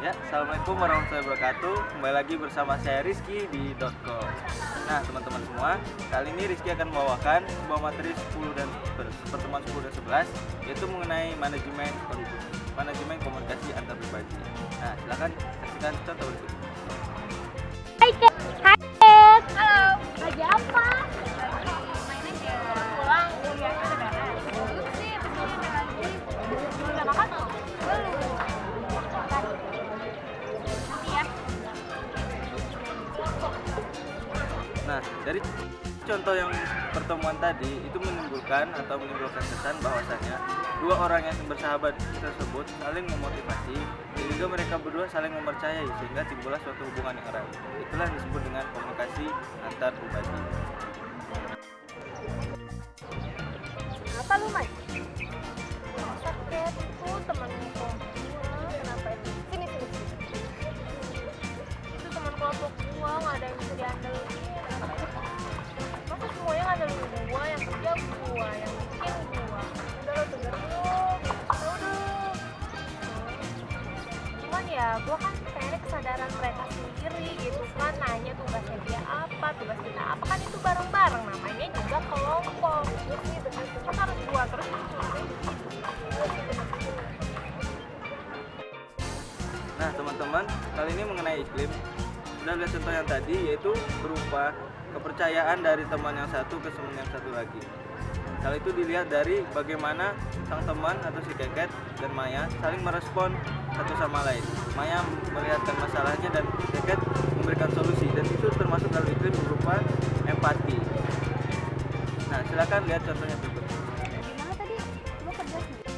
Ya, Assalamualaikum warahmatullahi wabarakatuh. Kembali lagi bersama saya Rizky di .com. Nah, teman-teman semua, kali ini Rizky akan membawakan sebuah materi 10 dan pertemuan 10 dan 11, yaitu mengenai manajemen komunikasi antar pribadi. Nah, silakan saksikan contoh berikut. Hai Kat. Hai Kat. Halo. Lagi apa? Lagi main aja. Pulang kuliahnya udah beres. Belum sih, besoknya ada lagi. Udah makan belum? Belum. Makan. Nanti ya. Nah, dari contoh yang pertemuan tadi itu menimbulkan kesan bahwasanya dua orang yang bersahabat tersebut saling memotivasi dan juga mereka berdua saling mempercayai sehingga timbullah suatu hubungan yang erat. Itulah yang disebut dengan komunikasi antar pribadi. Apa lu, Mai? Masa Kat itu temanku. Kenapa itu? Sini. Itu teman kelompok gua, nggak ada yang bisa diandelin. Masa semuanya ngandelin gua, yang kerja gua, yang bikin gua. Udah lo denger dong, tau dong. Cuman ya gua kan pengen kesadaran mereka sendiri gitu kan, nanya tugasnya dia apa, tugas kita apa, kan itu bareng-bareng, namanya juga kelompok. Iya sih begitu, kan harus gua terus dicuri gitu. Iya sih begitu. Nah, teman-teman, kali ini mengenai iklim. Sudah lihat contoh yang tadi, yaitu berupa kepercayaan dari teman yang satu ke teman yang satu lagi. Hal itu dilihat dari bagaimana sang teman atau si Keket dan Maya saling merespon satu sama lain. Maya melihatkan masalahnya dan Keket memberikan solusi, dan itu termasuk dalam iklim berupa empati. Nah, silakan lihat contohnya berikut. Gimana tadi? Lo kerja sendiri?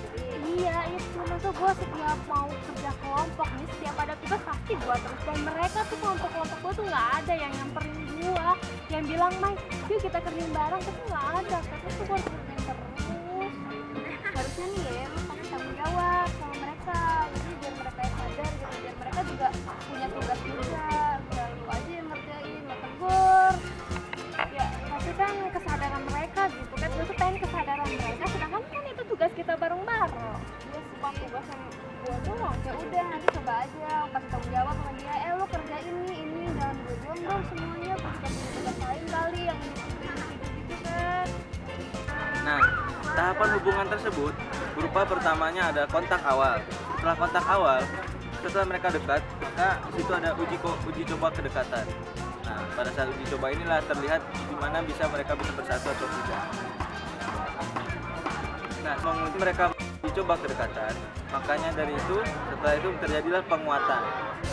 Iya, itu masa gue setiap mau kerja kelompok nih, setiap ada tugas pasti gue terus. Dan mereka tuh kelompok-kelompok gue tuh nggak ada yang nyamperin gue, yang bilang, Mai, yuk kita kerjain bareng, tapi nggak ada. Karena tuh gue harus kerjain terus. Harusnya nih ya, lo kasih tanggung jawab sama mereka. Jadi biar mereka yang sadar gitu, biar mereka juga punya tugas juga. Biar lu aja yang ngerjain, nggak tegur. Ya, tapi kan kesadaran mereka gitu kan, gue tuh pengen kesadaran mereka, sedangkan kan itu tugas kita bareng-bareng. Dia suka tugas yang gue doang, ya udah nanti coba aja kasih tanggung jawab sama dia, lo kerjain ini jangan gue doang dong semuanya, gue juga punya tugas lain kali yang gitu kan. Nah, tahapan hubungan tersebut berupa pertamanya ada kontak awal. Setelah kontak awal, setelah mereka dekat, maka di situ ada uji coba kedekatan. Nah, pada saat uji coba inilah terlihat di mana mereka bisa bersatu atau tidak. Nah, menguji mereka dicoba kedekatan, makanya dari itu setelah itu terjadilah penguatan.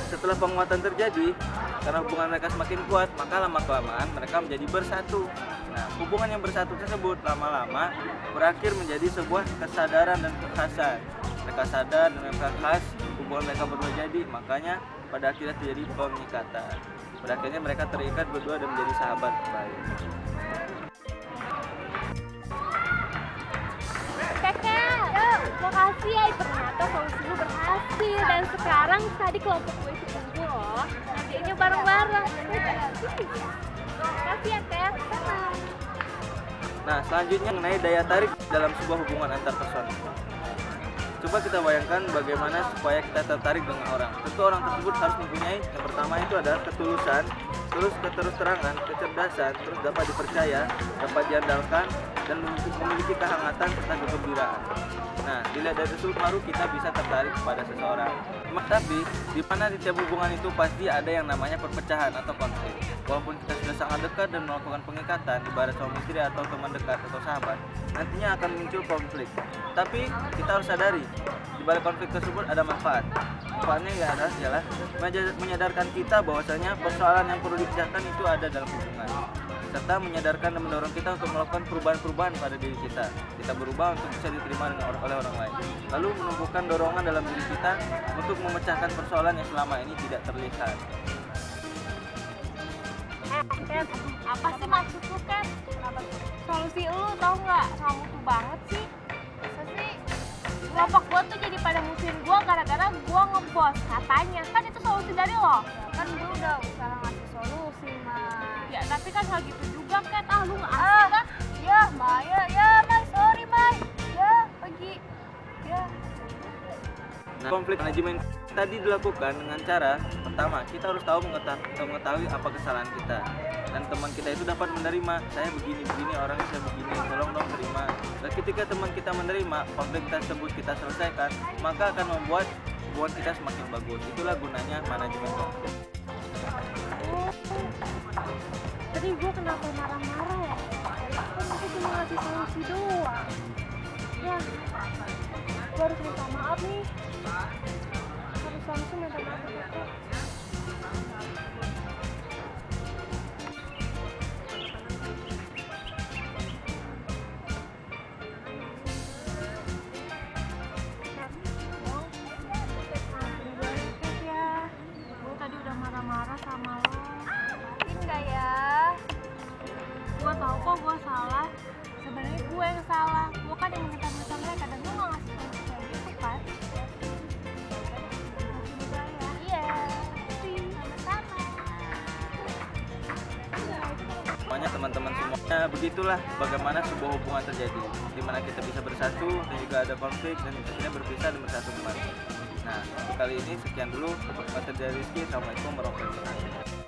Setelah penguatan terjadi, karena hubungan mereka semakin kuat, maka lama-kelamaan mereka menjadi bersatu. Nah, hubungan yang bersatu tersebut lama-lama berakhir menjadi sebuah kesadaran dan kekhasan. Mereka sadar dan mereka khas, hubungan mereka berdua jadi, makanya pada akhirnya terjadi pengikatan. Pada akhirnya mereka terikat berdua dan menjadi sahabat baik. Kakak, makasih ya, ternyata solusi lu berhasil. Dan sekarang tadi kelompok gue ikut kumpul loh, nantinya bareng-bareng. Makasih ya Kak. Nah, selanjutnya mengenai daya tarik dalam sebuah hubungan antar personal. Coba kita bayangkan bagaimana supaya kita tertarik dengan orang. Tentu orang tersebut harus mempunyai, yang pertama itu adalah ketulusan, terus keterus-terangan, kecerdasan, terus dapat dipercaya, dapat diandalkan, dan memiliki kehangatan serta kegembiraan. Nah, dilihat dari tersebut baru kita bisa tertarik kepada seseorang. Tapi di mana di tiap hubungan itu pasti ada yang namanya perpecahan atau konflik. Walaupun kita sudah sangat dekat dan melakukan pengikatan, ibarat suami istri atau teman dekat atau sahabat, nantinya akan muncul konflik. Tapi kita harus sadari, di balik konflik tersebut ada manfaat. Manfaatnya ialah menyadarkan kita bahwasanya persoalan yang perlu dipecahkan itu ada dalam hubungan, serta menyadarkan dan mendorong kita untuk melakukan perubahan-perubahan pada diri kita. Kita berubah untuk bisa diterima oleh orang lain. Lalu menumbuhkan dorongan dalam diri kita untuk memecahkan persoalan yang selama ini tidak terlihat. Kat, apa sih maksud lu Kat? Kenapa solusi lu tau nggak? Kamu tuh banget sih. Masa sih kelompok gua tuh jadi pada musuhin gua gara-gara gua ngebos katanya. Kan itu solusi dari lo. Kan gua udah usaha ngasih solusi, Mai. Ya tapi kan nggak gitu juga Kat. Lu nggak asik kan? Ya Maya, ya Mai, sorry Mai. Ya pergi. Ya. Nah, konflik manajemen tadi dilakukan dengan cara pertama, kita harus tahu mengetahui apa kesalahan kita, dan teman kita itu dapat menerima, saya begini orang saya begini, tolong dong terima. Dan ketika teman kita menerima konflik tersebut kita selesaikan, maka akan membuat hubungan kita semakin bagus. Itulah gunanya manajemen konflik. Oh, tadi gue kenapa marah-marah ya? Kan aku cuma ngasih solusi doang. Ya, gue harus minta maaf nih. Harus langsung minta maaf ke aku. Gue tadi udah marah-marah sama lo. Mungkin nggak ya? Gue tau kok gue salah. Sebenarnya gue yang salah. Gue kan yang minta duit sama mereka dan gue gak ngasih solusi kayak gitu kan. Masih juga ya. Iya. Sama-sama. Semuanya teman-teman semuanya, begitulah bagaimana sebuah hubungan terjadi, di mana kita bisa bersatu dan juga ada konflik dan akhirnya berpisah dan bersatu kembali. Nah, untuk kali ini sekian dulu. Saya Rizky. Assalamualaikum warahmatullahi wabarakatuh.